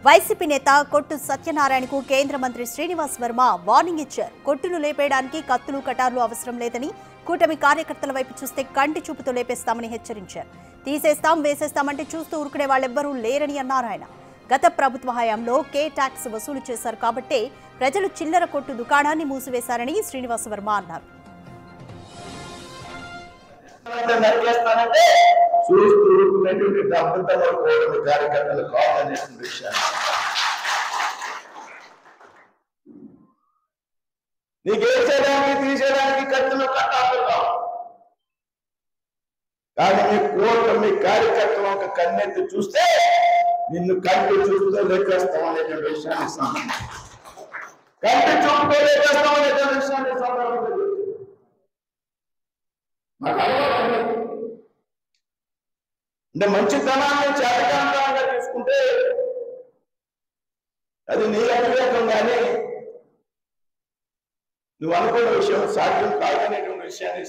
YCP నేత కొట్టు సత్యనారాయణకు కేంద్ర మంత్రి శ్రీనివాస్ వర్మ వార్నింగ్ ఇచ్చారు. కొట్టును లేపేయడానికి కత్తులు కటార్లు అవసరం లేదని, కూటమి కార్యకర్తల వైపు చూస్తే కంటి చూపుతో లేపేస్తామని హెచ్చరించారు. తీసేస్తాం వేసేస్తామంటే చూస్తూ ఊరుకునే వాళ్ళెవ్వరూ లేరని అన్నారు ఆయన. గత ప్రభుత్వ హయాంలో కే ట్యాక్స్ వసూలు చేశారు కాబట్టే ప్రజలు చిల్లర కొట్టు దుకాణాన్ని మూసివేశారని శ్రీనివాస్ వర్మ అన్నారు. తీసేయడానికి ఖర్చులు కట్టాలి కానీ మీ కార్యకర్తలు ఒక కన్నెత్తి చూస్తే నిన్ను కంటి చూపుతో లెక్కేస్తామనేటువంటి విషయాన్ని కంటి చూపుతో లెక్కేస్తామనేటువంటి విషయాన్ని సందర్భంగా అంటే మంచితనాన్ని చేతకాంతంగా తీసుకుంటే అది నీ అవివేకం కానీ నువ్వు అనుకున్న విషయం సాధ్యం కాదనేటువంటి విషయాన్ని